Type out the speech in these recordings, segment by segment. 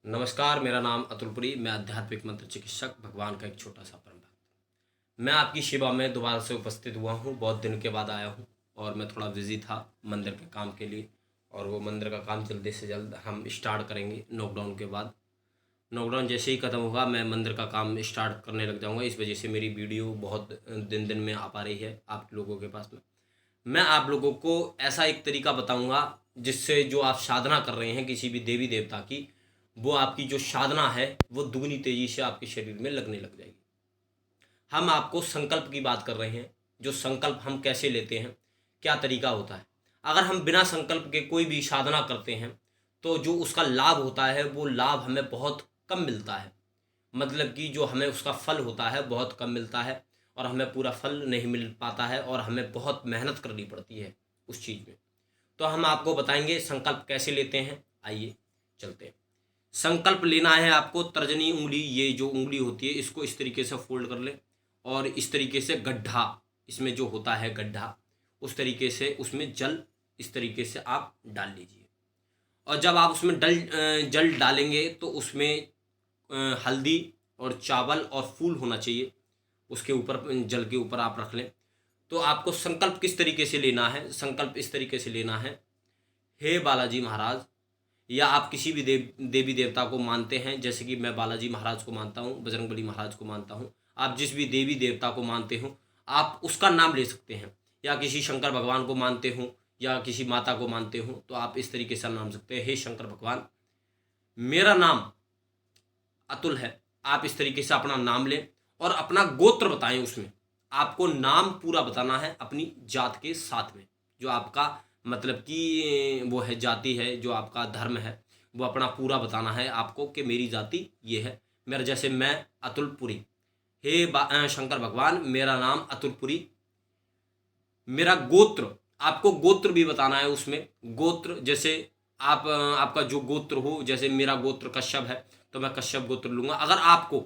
नमस्कार, मेरा नाम अतुलपुरी। मैं आध्यात्मिक मंत्र चिकित्सक, भगवान का एक छोटा सा परम भक्त। मैं आपकी सेवा में दोबारा से उपस्थित हुआ हूँ। बहुत दिन के बाद आया हूँ और मैं थोड़ा बिजी था मंदिर के काम के लिए, और वो मंदिर का काम जल्दी से जल्द हम स्टार्ट करेंगे लॉकडाउन के बाद। लॉकडाउन जैसे ही ख़त्म होगा मैं मंदिर का काम स्टार्ट करने लग जाऊँगा। इस वजह से मेरी वीडियो बहुत दिन दिन में आ पा रही है आप लोगों के पास में। मैं आप लोगों को ऐसा एक तरीका बताऊंगा जिससे जो आप साधना कर रहे हैं किसी भी देवी देवता की, वो आपकी जो साधना है वो दुगनी तेजी से आपके शरीर में लगने लग जाएगी। हम आपको संकल्प की बात कर रहे हैं। जो संकल्प हम कैसे लेते हैं, क्या तरीका होता है। अगर हम बिना संकल्प के कोई भी साधना करते हैं तो जो उसका लाभ होता है वो लाभ हमें बहुत कम मिलता है। मतलब कि जो हमें उसका फल होता है बहुत कम मिलता है, और हमें पूरा फल नहीं मिल पाता है, और हमें बहुत मेहनत करनी पड़ती है उस चीज़ में। तो हम आपको बताएंगे संकल्प कैसे लेते हैं। आइए चलते हैं। संकल्प लेना है आपको। तर्जनी उंगली, ये जो उंगली होती है, इसको इस तरीके से फोल्ड कर ले, और इस तरीके से गड्ढा, इसमें जो होता है गड्ढा, उस तरीके से उसमें जल इस तरीके से आप डाल लीजिए। और जब आप उसमें जल डालेंगे तो उसमें हल्दी और चावल और फूल होना चाहिए। उसके ऊपर, जल के ऊपर आप रख लें। तो आपको संकल्प किस तरीके से लेना है। संकल्प इस तरीके से लेना है, हे बालाजी महाराज, या आप किसी भी देवी देवता को मानते हैं, जैसे कि मैं बालाजी महाराज को मानता हूँ, बजरंगबली महाराज को मानता हूँ। आप जिस भी देवी देवता को मानते हो आप उसका नाम ले सकते हैं, या किसी शंकर भगवान को मानते हो या किसी माता को मानते हो तो आप इस तरीके से नाम सकते हैं, हे शंकर भगवान, मेरा नाम अतुल है। आप इस तरीके से अपना नाम लें और अपना गोत्र बताएं। उसमें आपको नाम पूरा बताना है अपनी जात के साथ में, जो आपका मतलब कि वो है जाति है, जो आपका धर्म है, वो अपना पूरा बताना है आपको कि मेरी जाति ये है। मेरा जैसे मैं अतुलपुरी, हे शंकर भगवान, मेरा नाम अतुलपुरी, मेरा गोत्र, आपको गोत्र भी बताना है उसमें। गोत्र जैसे आप आपका जो गोत्र हो, जैसे मेरा गोत्र कश्यप है तो मैं कश्यप गोत्र लूँगा। अगर आपको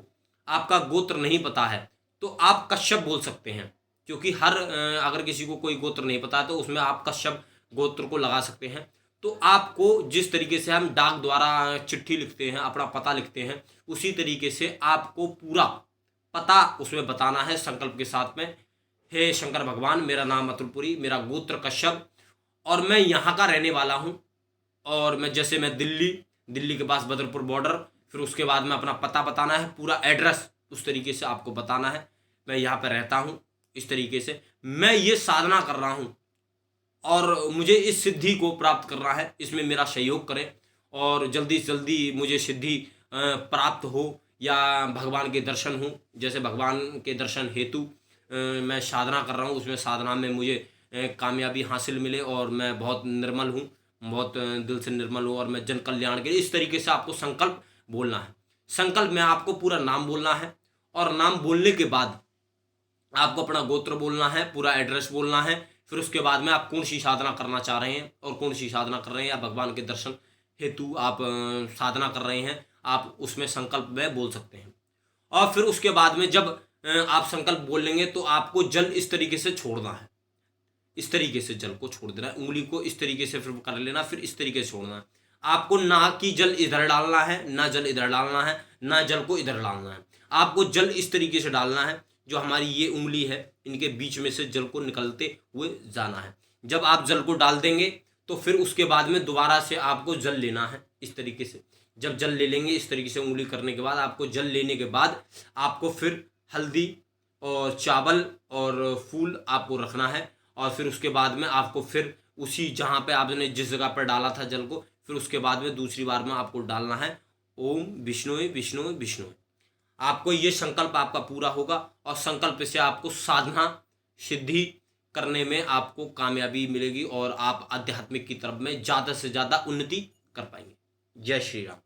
आपका गोत्र नहीं पता है तो आप कश्यप बोल सकते हैं, क्योंकि अगर किसी को कोई गोत्र नहीं पता है तो उसमें आप कश्यप गोत्र को लगा सकते हैं। तो आपको जिस तरीके से हम डाक द्वारा चिट्ठी लिखते हैं, अपना पता लिखते हैं, उसी तरीके से आपको पूरा पता उसमें बताना है संकल्प के साथ में। हे शंकर भगवान, मेरा नाम अतुलपुरी, मेरा गोत्र कश्यप, और मैं यहाँ का रहने वाला हूँ। और मैं दिल्ली, दिल्ली के पास बदरपुर बॉर्डर, फिर उसके बाद में अपना पता बताना है, पूरा एड्रेस उस तरीके से आपको बताना है। मैं यहाँ पर रहता हूँ, इस तरीके से मैं ये साधना कर रहा हूँ और मुझे इस सिद्धि को प्राप्त करना है, इसमें मेरा सहयोग करें और जल्दी से जल्दी मुझे सिद्धि प्राप्त हो, या भगवान के दर्शन हो। जैसे भगवान के दर्शन हेतु मैं साधना कर रहा हूँ, उसमें साधना में मुझे कामयाबी हासिल मिले, और मैं बहुत निर्मल हूँ, बहुत दिल से निर्मल हूँ, और मैं जन कल्याण के लिए इस तरीके से आपको संकल्प बोलना है। संकल्प में आपको पूरा नाम बोलना है, और नाम बोलने के बाद आपको अपना गोत्र बोलना है, पूरा एड्रेस बोलना है। फिर उसके बाद में आप कौन सी साधना करना चाह रहे हैं और कौन सी साधना कर रहे हैं, या भगवान के दर्शन हेतु आप साधना कर रहे हैं, आप उसमें संकल्प में बोल सकते हैं। और फिर उसके बाद में जब आप संकल्प बोल लेंगे तो आपको जल इस तरीके से छोड़ना है, इस तरीके से जल को छोड़ देना है। उंगली को इस तरीके से फिर कर लेना, फिर इस तरीके से छोड़ना है। आपको ना कि जल इधर डालना है, ना जल इधर डालना है, ना जल को इधर डालना है। आपको जल इस तरीके से डालना है, जो हमारी ये उंगली है इनके बीच में से जल को निकलते हुए जाना है। जब आप जल को डाल देंगे तो फिर उसके बाद में दोबारा से आपको जल लेना है इस तरीके से। जब जल ले लेंगे इस तरीके से उंगली करने के बाद, आपको जल लेने के बाद आपको फिर हल्दी और चावल और फूल आपको रखना है। और फिर उसके बाद में आपको फिर उसी जहाँ पे आपने जिस जगह पर डाला था जल को, फिर उसके बाद में दूसरी बार में आपको डालना है ओम विष्णुए विष्णुए विष्णुए। आपको ये संकल्प आपका पूरा होगा, और संकल्प से आपको साधना सिद्धि करने में आपको कामयाबी मिलेगी, और आप आध्यात्मिक की तरफ में ज़्यादा से ज़्यादा उन्नति कर पाएंगे। जय श्री राम।